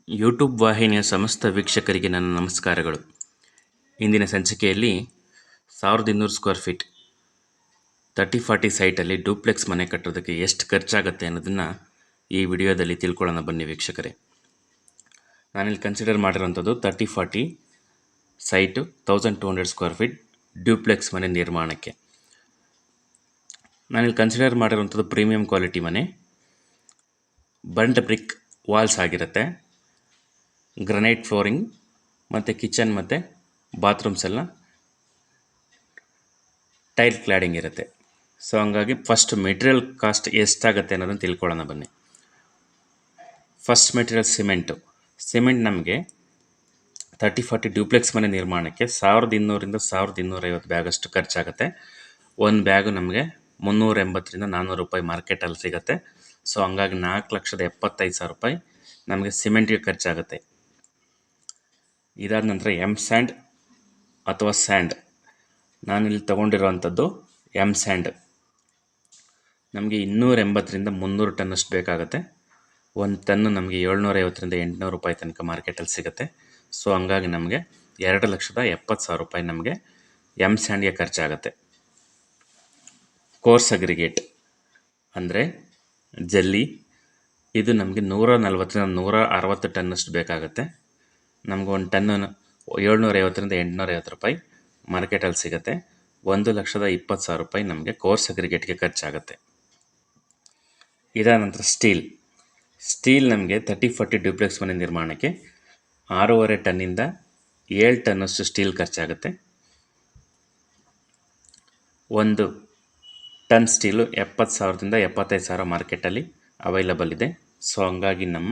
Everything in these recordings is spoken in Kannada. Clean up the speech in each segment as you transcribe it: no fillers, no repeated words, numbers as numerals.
ಯೂಟ್ಯೂಬ್ ವಾಹಿನಿಯ ಸಮಸ್ತ ವೀಕ್ಷಕರಿಗೆ ನನ್ನ ನಮಸ್ಕಾರಗಳು. ಇಂದಿನ ಸಂಚಿಕೆಯಲ್ಲಿ 1200 ಸ್ಕ್ವೇರ್ ಫೀಟ್ 30-40 ಸೈಟಲ್ಲಿ ಡೂಪ್ಲೆಕ್ಸ್ ಮನೆ ಕಟ್ಟೋದಕ್ಕೆ ಎಷ್ಟು ಖರ್ಚಾಗುತ್ತೆ ಅನ್ನೋದನ್ನು ಈ ವಿಡಿಯೋದಲ್ಲಿ ತಿಳ್ಕೊಳ್ಳೋಣ ಬನ್ನಿ ವೀಕ್ಷಕರೇ. ನಾನಿಲ್ಲಿ ಕನ್ಸಿಡರ್ ಮಾಡಿರೋಂಥದ್ದು 30-40 ಸೈಟು 1200 ಸ್ಕ್ವೇರ್ ಫೀಟ್ ಡ್ಯೂಪ್ಲೆಕ್ಸ್ ಮನೆ ನಿರ್ಮಾಣಕ್ಕೆ. ನಾನಿಲ್ಲಿ ಕನ್ಸಿಡರ್ ಮಾಡಿರೋಂಥದ್ದು ಪ್ರೀಮಿಯಂ ಕ್ವಾಲಿಟಿ ಮನೆ, ಬಂಟ್ ಬ್ರಿಕ್ ವಾಲ್ಸ್ ಆಗಿರುತ್ತೆ, ಗ್ರನೈಟ್ ಫ್ಲೋರಿಂಗ್ ಮತ್ತು ಕಿಚನ್ ಮತ್ತು ಬಾತ್ರೂಮ್ಸ್ ಎಲ್ಲ ಟೈಲ್ ಕ್ಲಾಡಿಂಗ್ ಇರುತ್ತೆ. ಸೊ ಹಂಗಾಗಿ ಫಸ್ಟ್ ಮೆಟೀರಿಯಲ್ ಕಾಸ್ಟ್ ಎಷ್ಟಾಗುತ್ತೆ ಅನ್ನೋದನ್ನು ತಿಳ್ಕೊಳ್ಳೋಣ ಬನ್ನಿ. ಫಸ್ಟ್ ಮೆಟೀರಿಯಲ್ ಸಿಮೆಂಟ್ ನಮಗೆ 30-40 ಡ್ಯೂಪ್ಲೆಕ್ಸ್ ಮನೆ ನಿರ್ಮಾಣಕ್ಕೆ 1200ರಿಂದ 1250 ಬ್ಯಾಗಷ್ಟು ಖರ್ಚಾಗುತ್ತೆ. ಒಂದು ಬ್ಯಾಗು ನಮಗೆ 380ರಿಂದ 400 ರೂಪಾಯಿ ಮಾರ್ಕೆಟಲ್ಲಿ ಸಿಗುತ್ತೆ. ಸೊ ಹಂಗಾಗಿ 4,75,000 ರೂಪಾಯಿ ನಮಗೆ ಸಿಮೆಂಟ್ಗೆ ಖರ್ಚಾಗುತ್ತೆ. ಇದಾದ ನಂತರ ಸ್ಯಾಂಡ್ ಅಥವಾ ಸ್ಯಾಂಡ್, ನಾನಿಲ್ಲಿ ತೊಗೊಂಡಿರೋವಂಥದ್ದು ಸ್ಯಾಂಡ್ ನಮಗೆ 280ರಿಂದ 300 ಟನ್ನಷ್ಟು ಬೇಕಾಗುತ್ತೆ. ಒಂದು ಟನ್ನು ನಮಗೆ 750ರಿಂದ 800 ರೂಪಾಯಿ ತನಕ ಮಾರ್ಕೆಟಲ್ಲಿ ಸಿಗುತ್ತೆ. ಸೊ ಹಂಗಾಗಿ ನಮಗೆ 2,70,000 ರೂಪಾಯಿ ನಮಗೆ ಸ್ಯಾಂಡ್ಗೆ ಖರ್ಚಾಗುತ್ತೆ. ಕೋರ್ಸ್ ಅಗ್ರಿಗೇಟ್ ಅಂದರೆ ಜಲ್ಲಿ, ಇದು ನಮಗೆ 140ರಿಂದ 160 ಟನ್ನಷ್ಟು ಬೇಕಾಗುತ್ತೆ. ನಮ್ಗೆ ಒಂದು ಟನ್ನು 750ರಿಂದ 850 ರೂಪಾಯಿ ಮಾರ್ಕೆಟಲ್ಲಿ ಸಿಗುತ್ತೆ. 1,20,000 ರೂಪಾಯಿ ನಮಗೆ ಕೋರ್ಸ್ ಅಗ್ರಿಗೇಟ್ಗೆ ಖರ್ಚಾಗುತ್ತೆ. ಇದಾದ ನಂತರ ಸ್ಟೀಲ್ ನಮಗೆ 30-40 ಡ್ಯೂಪ್ಲೆಕ್ಸ್ ಮನೆ ನಿರ್ಮಾಣಕ್ಕೆ 6.5 ಟನ್ನಿಂದ 7 ಟನ್ನಷ್ಟು ಸ್ಟೀಲ್ ಖರ್ಚಾಗುತ್ತೆ. ಒಂದು ಟನ್ ಸ್ಟೀಲು 70,000ದಿಂದ 75,000 ಮಾರ್ಕೆಟಲ್ಲಿ ಅವೈಲಬಲ್ ಇದೆ. ಸೊ ಹಂಗಾಗಿ ನಮ್ಮ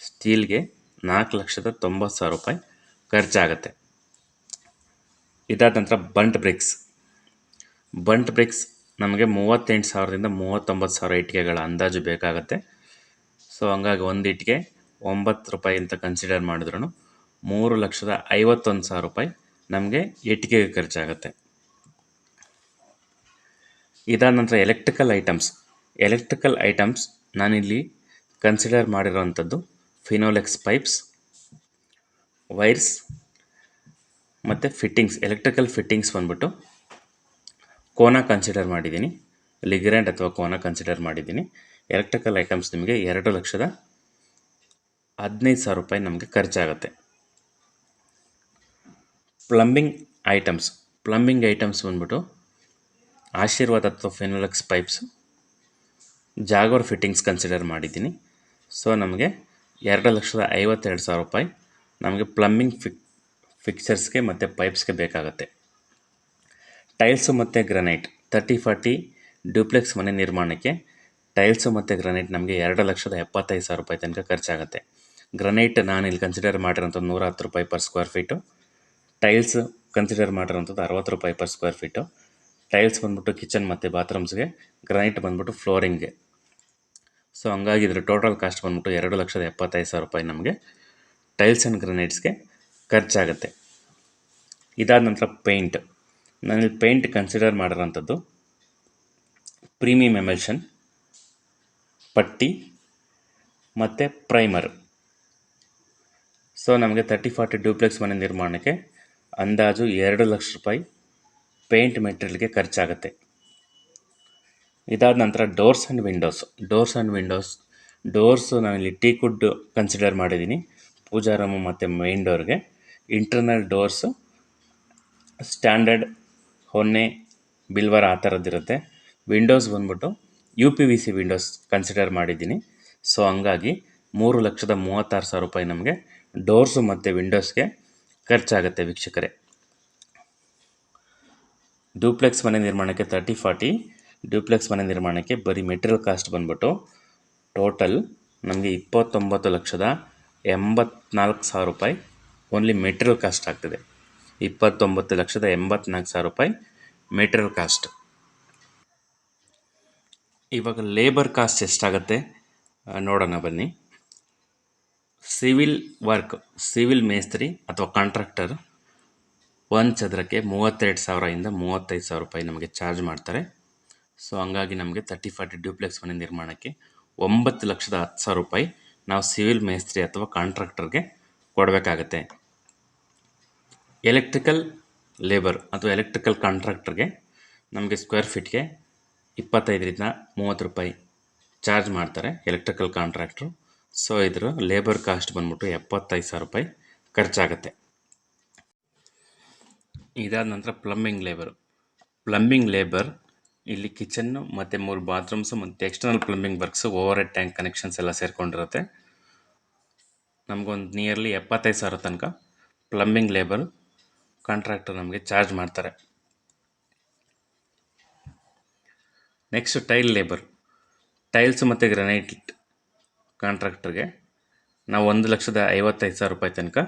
ಸ್ಟೀಲ್ಗೆ 4,90,000 ರೂಪಾಯಿ ಖರ್ಚಾಗುತ್ತೆ. ಇದಾದ ನಂತರ ಬಂಟ್ ಬ್ರಿಕ್ಸ್ ನಮಗೆ 38,000ರಿಂದ 39,000 ಇಟ್ಟಿಗೆಗಳ ಅಂದಾಜು ಬೇಕಾಗುತ್ತೆ. ಸೊ ಹಂಗಾಗಿ ಒಂದು ಇಟ್ಟಿಗೆ 9 ರೂಪಾಯಿ ಅಂತ ಕನ್ಸಿಡರ್ ಮಾಡಿದ್ರು 3,51,000 ರೂಪಾಯಿ ನಮಗೆ ಇಟ್ಟಿಗೆಗೆ ಖರ್ಚಾಗುತ್ತೆ. ಇದಾದ ನಂತರ ಎಲೆಕ್ಟ್ರಿಕಲ್ ಐಟಮ್ಸ್ ನಾನಿಲ್ಲಿ ಕನ್ಸಿಡರ್ ಮಾಡಿರೋವಂಥದ್ದು ಫಿನೋಲೆಕ್ಸ್ ಪೈಪ್ಸ್, ವೈರ್ಸ್ ಮತ್ತು ಫಿಟ್ಟಿಂಗ್ಸ್. ಎಲೆಕ್ಟ್ರಿಕಲ್ ಫಿಟ್ಟಿಂಗ್ಸ್ ಬಂದ್ಬಿಟ್ಟು ಕೋನ ಕನ್ಸಿಡರ್ ಮಾಡಿದ್ದೀನಿ, ಲಿಗ್ರ್ಯಾಂಡ್ ಅಥವಾ ಕೋನ ಕನ್ಸಿಡರ್ ಮಾಡಿದ್ದೀನಿ. ಎಲೆಕ್ಟ್ರಿಕಲ್ ಐಟಮ್ಸ್ ನಿಮಗೆ 2,15,000 ರೂಪಾಯಿ ನಮಗೆ ಖರ್ಚಾಗುತ್ತೆ. ಪ್ಲಂಬಿಂಗ್ ಐಟಮ್ಸ್ ಬಂದ್ಬಿಟ್ಟು ಆಶೀರ್ವಾದ್ ಅಥವಾ Finolex pipes, Jaquar fittings consider ಮಾಡಿದ್ದೀನಿ. ಸೊ ನಮಗೆ 2,52,000 ರೂಪಾಯಿ ನಮಗೆ ಪ್ಲಂಬಿಂಗ್ ಫಿಕ್ಚರ್ಸ್ಗೆ ಮತ್ತು ಪೈಪ್ಸ್ಗೆ ಬೇಕಾಗುತ್ತೆ. ಟೈಲ್ಸು ಮತ್ತು ಗ್ರನೈಟ್ 30-40 ಡ್ಯೂಪ್ಲೆಕ್ಸ್ ಮನೆ ನಿರ್ಮಾಣಕ್ಕೆ ಟೈಲ್ಸು ಮತ್ತು ಗ್ರನೈಟ್ ನಮಗೆ 2,75,000 ರೂಪಾಯಿ ತನಕ ಖರ್ಚಾಗುತ್ತೆ. ಗ್ರನೈಟ್ ನಾನಿಲ್ಲಿ ಕನ್ಸಿಡರ್ ಮಾಡಿರೋಂಥದ್ದು 110 ರೂಪಾಯಿ per square feet, tiles consider ಮಾಡಿರೋಂಥದ್ದು 60 ರೂಪಾಯಿ ಪರ್ ಸ್ಕ್ವೇರ್ ಫೀಟು. ಟೈಲ್ಸ್ ಬಂದ್ಬಿಟ್ಟು ಕಿಚನ್ ಮತ್ತು ಬಾತ್ರೂಮ್ಸ್ಗೆ, ಗ್ರನೈಟ್ ಬಂದ್ಬಿಟ್ಟು ಫ್ಲೋರಿಂಗ್ಗೆ. ಸೊ ಹಂಗಾಗಿ ಇದರ ಟೋಟಲ್ ಕಾಸ್ಟ್ ಬಂದ್ಬಿಟ್ಟು 2,75,000 ರೂಪಾಯಿ ನಮಗೆ ಟೈಲ್ಸ್ ಆ್ಯಂಡ್ ಗ್ರನೈಟ್ಸ್ಗೆ ಖರ್ಚಾಗುತ್ತೆ. ಇದಾದ ನಂತರ ನಾನಿಲ್ಲಿ ಪೇಂಟ್ ಕನ್ಸಿಡರ್ ಮಾಡಿರೋಂಥದ್ದು ಪ್ರೀಮಿಯಂ ಎಮಲ್ಷನ್, ಪಟ್ಟಿ ಮತ್ತು ಪ್ರೈಮರ್. ಸೊ ನಮಗೆ 30-40 ಡ್ಯೂಪ್ಲೆಕ್ಸ್ ಮನೆ ನಿರ್ಮಾಣಕ್ಕೆ ಅಂದಾಜು 2 ಲಕ್ಷ ರೂಪಾಯಿ ಪೇಂಟ್ ಮೆಟೀರಿಯಲ್ಗೆ ಖರ್ಚಾಗುತ್ತೆ. ಇದಾದ ನಂತರ ಡೋರ್ಸ್ ಆ್ಯಂಡ್ ವಿಂಡೋಸ್ ನಾನಿಲ್ಲಿ ಟೀಕ್ವುಡ್ ಕನ್ಸಿಡರ್ ಮಾಡಿದ್ದೀನಿ ಪೂಜಾ ರೂಮು ಮತ್ತು ಮೈನ್ ಡೋರ್ಗೆ. ಇಂಟರ್ನಲ್ ಡೋರ್ಸು ಸ್ಟ್ಯಾಂಡರ್ಡ್ ಹೊನ್ನೆ, ಬಿಲ್ವರ್ ಆ ಥರದ್ದಿರುತ್ತೆ. ವಿಂಡೋಸ್ ಬಂದ್ಬಿಟ್ಟು UPVC ವಿಂಡೋಸ್ ಕನ್ಸಿಡರ್ ಮಾಡಿದ್ದೀನಿ. ಸೊ ಹಂಗಾಗಿ 3,36,000 ರೂಪಾಯಿ ನಮಗೆ ಡೋರ್ಸು ಮತ್ತು ವಿಂಡೋಸ್ಗೆ ಖರ್ಚಾಗುತ್ತೆ ವೀಕ್ಷಕರೇ. ಡ್ಯೂಪ್ಲೆಕ್ಸ್ ಮನೆ ನಿರ್ಮಾಣಕ್ಕೆ 30-40 ಡ್ಯೂಪ್ಲೆಕ್ಸ್ ಮನೆ ನಿರ್ಮಾಣಕ್ಕೆ ಬರೀ ಮೆಟೀರಿಯಲ್ ಕಾಸ್ಟ್ ಬಂದ್ಬಿಟ್ಟು ಟೋಟಲ್ ನಮಗೆ 29,84,000 ರೂಪಾಯಿ ಓನ್ಲಿ ಮೆಟೀರಿಯಲ್ ಕಾಸ್ಟ್ ಆಗ್ತದೆ. 29,84,000 ರೂಪಾಯಿ ಮೆಟೀರಿಯಲ್ ಕಾಸ್ಟ್. ಇವಾಗ ಲೇಬರ್ ಕಾಸ್ಟ್ ಎಷ್ಟಾಗುತ್ತೆ ನೋಡೋಣ ಬನ್ನಿ. ಸಿವಿಲ್ ಮೇಸ್ತ್ರಿ ಅಥವಾ ಕಾಂಟ್ರಾಕ್ಟರ್ ಒಂದು ಚದರಕ್ಕೆ 32,000ರಿಂದ 35,000 ರೂಪಾಯಿ ನಮಗೆ ಚಾರ್ಜ್ ಮಾಡ್ತಾರೆ. ಸೊ ಹಂಗಾಗಿ ನಮಗೆ 30-40 ಡ್ಯೂಪ್ಲೆಕ್ಸ್ ಮನೆ ನಿರ್ಮಾಣಕ್ಕೆ 9,10,000 ರೂಪಾಯಿ ನಾವು ಸಿವಿಲ್ ಮೇಸ್ತ್ರಿ ಅಥವಾ ಕಾಂಟ್ರಾಕ್ಟರ್ಗೆ ಕೊಡಬೇಕಾಗತ್ತೆ. ಎಲೆಕ್ಟ್ರಿಕಲ್ ಲೇಬರ್ ಅಥವಾ ಎಲೆಕ್ಟ್ರಿಕಲ್ ಕಾಂಟ್ರಾಕ್ಟರ್ಗೆ ನಮಗೆ ಸ್ಕ್ವೇರ್ ಫೀಟ್ಗೆ 25ರಿಂದ 30 ರೂಪಾಯಿ ಚಾರ್ಜ್ ಮಾಡ್ತಾರೆ ಎಲೆಕ್ಟ್ರಿಕಲ್ ಕಾಂಟ್ರಾಕ್ಟ್ರು. ಸೊ ಇದ್ರ ಲೇಬರ್ ಕಾಸ್ಟ್ ಬಂದ್ಬಿಟ್ಟು 75,000 ರೂಪಾಯಿ ಖರ್ಚಾಗುತ್ತೆ. ಇದಾದ ನಂತರ ಪ್ಲಂಬಿಂಗ್ ಲೇಬರ್ ಇಲ್ಲಿ ಕಿಚನ್ನು ಮತ್ತು 3 ಬಾತ್ರೂಮ್ಸು ಮತ್ತು external plumbing works, over head tank connections ಎಲ್ಲ ಸೇರಿಕೊಂಡಿರುತ್ತೆ. ನಮಗೊಂದು ನಿಯರ್ಲಿ 75,000 ತನಕ ಪ್ಲಂಬಿಂಗ್ ಲೇಬರ್ ಕಾಂಟ್ರಾಕ್ಟರ್ ನಮಗೆ ಚಾರ್ಜ್ ಮಾಡ್ತಾರೆ. ನೆಕ್ಸ್ಟ್ ಟೈಲ್ಸ್ ಮತ್ತು ಗ್ರನೈಟ್ ಕಾಂಟ್ರಾಕ್ಟರ್ಗೆ ನಾವು 1,55,000 ರೂಪಾಯಿ ತನಕ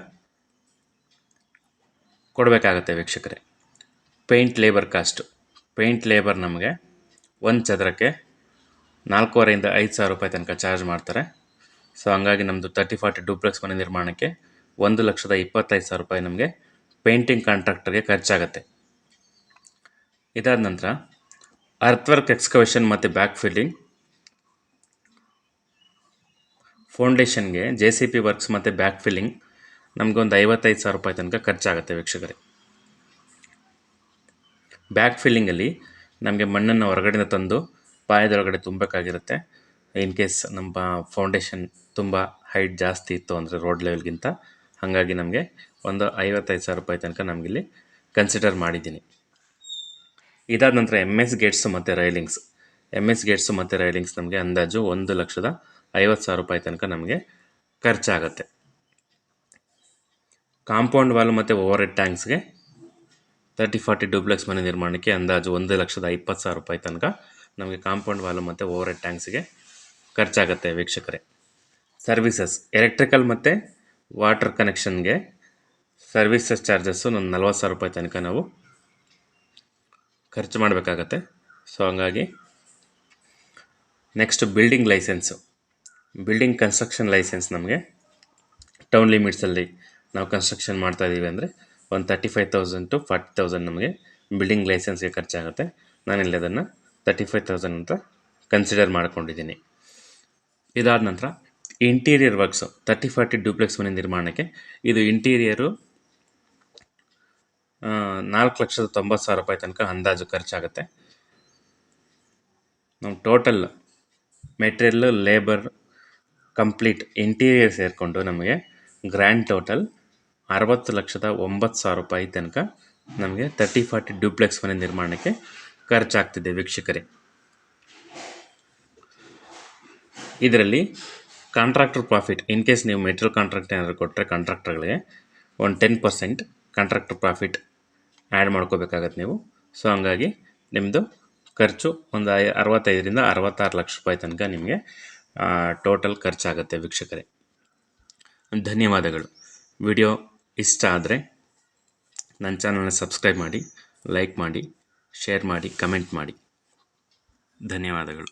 ಕೊಡಬೇಕಾಗತ್ತೆ ವೀಕ್ಷಕರೇ. ಪೇಂಟ್ ಲೇಬರ್ ನಮಗೆ ಒಂದು ಚದರಕ್ಕೆ 4,500ರಿಂದ 5,000 ರೂಪಾಯಿ ತನಕ ಚಾರ್ಜ್ ಮಾಡ್ತಾರೆ. ಸೊ ಹಂಗಾಗಿ ನಮ್ಮದು 30-40 ಡೂಪ್ಲೆಕ್ಸ್ ಮನೆ ನಿರ್ಮಾಣಕ್ಕೆ 1,25,000 ರೂಪಾಯಿ ನಮಗೆ ಪೇಂಟಿಂಗ್ ಕಾಂಟ್ರಾಕ್ಟರ್ಗೆ ಖರ್ಚಾಗತ್ತೆ. ಇದಾದ ನಂತರ ಅರ್ಥ್ವರ್ಕ್ ಎಕ್ಸ್ಕವೇಷನ್ ಮತ್ತು ಬ್ಯಾಕ್ ಫಿಲ್ಲಿಂಗ್, ಫೌಂಡೇಶನ್ಗೆ JCP ವರ್ಕ್ಸ್ ಮತ್ತು ಬ್ಯಾಕ್ ಫಿಲ್ಲಿಂಗ್ ನಮಗೊಂದು 55,000 ರೂಪಾಯಿ ತನಕ ಖರ್ಚಾಗುತ್ತೆ ವೀಕ್ಷಕರೇ. ಬ್ಯಾಕ್ ಫಿಲ್ಲಿಂಗಲ್ಲಿ ನಮಗೆ ಮಣ್ಣನ್ನು ಹೊರಗಡೆಯಿಂದ ತಂದು ಪಾಯದೊಳಗಡೆ ತುಂಬಬೇಕಾಗಿರುತ್ತೆ. ಇನ್ ಕೇಸ್ ನಮ್ಮ ಫೌಂಡೇಶನ್ ತುಂಬ ಹೈಟ್ ಜಾಸ್ತಿ ಇತ್ತು ಅಂದರೆ ರೋಡ್ ಲೆವೆಲ್ಗಿಂತ, ಹಾಗಾಗಿ ನಮಗೆ ಒಂದು 55,000 ರೂಪಾಯಿ ತನಕ ನಮಗಿಲ್ಲಿ ಕನ್ಸಿಡರ್ ಮಾಡಿದ್ದೀನಿ. ಇದಾದ ನಂತರ MS ಗೇಟ್ಸು ಮತ್ತು ರೈಲಿಂಗ್ಸ್ ನಮಗೆ ಅಂದಾಜು 1,50,000 ರೂಪಾಯಿ ತನಕ ನಮಗೆ ಖರ್ಚಾಗತ್ತೆ. ಕಾಂಪೌಂಡ್ ವಾಲ್ ಮತ್ತು ಓವರ್ ಹೆಡ್ ಟ್ಯಾಂಕ್ಸ್ಗೆ 30-40 ಡೂಪ್ಲೆಕ್ಸ್ ಮನೆ ನಿರ್ಮಾಣಕ್ಕೆ ಅಂದಾಜು 1,20,000 ರೂಪಾಯಿ ತನಕ ನಮಗೆ ಕಾಂಪೌಂಡ್ ವಾಲು ಮತ್ತು ಓವರ್ ಹೆಡ್ ಟ್ಯಾಂಕ್ಸ್ಗೆ ಖರ್ಚಾಗುತ್ತೆ ವೀಕ್ಷಕರೇ. ಸರ್ವಿಸಸ್, ಎಲೆಕ್ಟ್ರಿಕಲ್ ಮತ್ತು ವಾಟರ್ ಕನೆಕ್ಷನ್ಗೆ ಸರ್ವಿಸಸ್ ಚಾರ್ಜಸ್ಸು ಒಂದು 40,000 ರೂಪಾಯಿ ತನಕ ನಾವು ಖರ್ಚು ಮಾಡಬೇಕಾಗತ್ತೆ. ಸೊ ಹಂಗಾಗಿ ನೆಕ್ಸ್ಟ್ ಬಿಲ್ಡಿಂಗ್ ಕನ್ಸ್ಟ್ರಕ್ಷನ್ ಲೈಸೆನ್ಸ್ ನಮಗೆ ಟೌನ್ ಲಿಮಿಟ್ಸಲ್ಲಿ ನಾವು ಕನ್ಸ್ಟ್ರಕ್ಷನ್ ಮಾಡ್ತಾಯಿದ್ದೀವಿ ಅಂದರೆ ಒಂದು 35,000 to 40,000 ನಮಗೆ ಬಿಲ್ಡಿಂಗ್ ಲೈಸೆನ್ಸ್ಗೆ ಖರ್ಚಾಗುತ್ತೆ. ನಾನಿಲ್ಲಿ ಅದನ್ನು 35,000 ಅಂತ ಕನ್ಸಿಡರ್ ಮಾಡ್ಕೊಂಡಿದ್ದೀನಿ. ಇದಾದ ನಂತರ ಇಂಟೀರಿಯರ್ ವರ್ಕ್ಸು 30-40 ಡೂಪ್ಲೆಕ್ಸ್ ಮನೆ ನಿರ್ಮಾಣಕ್ಕೆ ಇದು ಇಂಟೀರಿಯರು 4,90,000 ರೂಪಾಯಿ ತನಕ ಅಂದಾಜು ಖರ್ಚಾಗುತ್ತೆ. ನಾವು total material, labour, complete interior ಸೇರಿಕೊಂಡು ನಮಗೆ ಗ್ರ್ಯಾಂಡ್ ಟೋಟಲ್ 60,09,000 ರೂಪಾಯಿ ತನಕ ನಮಗೆ 30-40 ಡೂಪ್ಲೆಕ್ಸ್ ಮನೆ ನಿರ್ಮಾಣಕ್ಕೆ ಖರ್ಚಾಗ್ತಿದೆ ವೀಕ್ಷಕರೇ. ಇದರಲ್ಲಿ ಕಾಂಟ್ರಾಕ್ಟರ್ ಪ್ರಾಫಿಟ್, ಇನ್ ಕೇಸ್ ನೀವು ಮೆಟೀರಿಯಲ್ ಕಾಂಟ್ರಾಕ್ಟ್ ಏನಾದರೂ ಕೊಟ್ಟರೆ ಕಾಂಟ್ರಾಕ್ಟರ್ಗಳಿಗೆ ಒಂದು 10% ಕಾಂಟ್ರಾಕ್ಟರ್ ಪ್ರಾಫಿಟ್ ಆ್ಯಡ್ ಮಾಡ್ಕೋಬೇಕಾಗತ್ತೆ ನೀವು. ಸೊ ಹಂಗಾಗಿ ನಿಮ್ಮದು ಖರ್ಚು ಒಂದು 65ರಿಂದ 66 ಲಕ್ಷ ರೂಪಾಯಿ ತನಕ ನಿಮಗೆ ಟೋಟಲ್ ಖರ್ಚಾಗುತ್ತೆ ವೀಕ್ಷಕರೇ. ಧನ್ಯವಾದಗಳು. ವಿಡಿಯೋ ಇಷ್ಟ ಆದರೆ ನನ್ನ ಚಾನಲ್ನ ಸಬ್ಸ್ಕ್ರೈಬ್ ಮಾಡಿ, ಲೈಕ್ ಮಾಡಿ, ಶೇರ್ ಮಾಡಿ, ಕಮೆಂಟ್ ಮಾಡಿ. ಧನ್ಯವಾದಗಳು.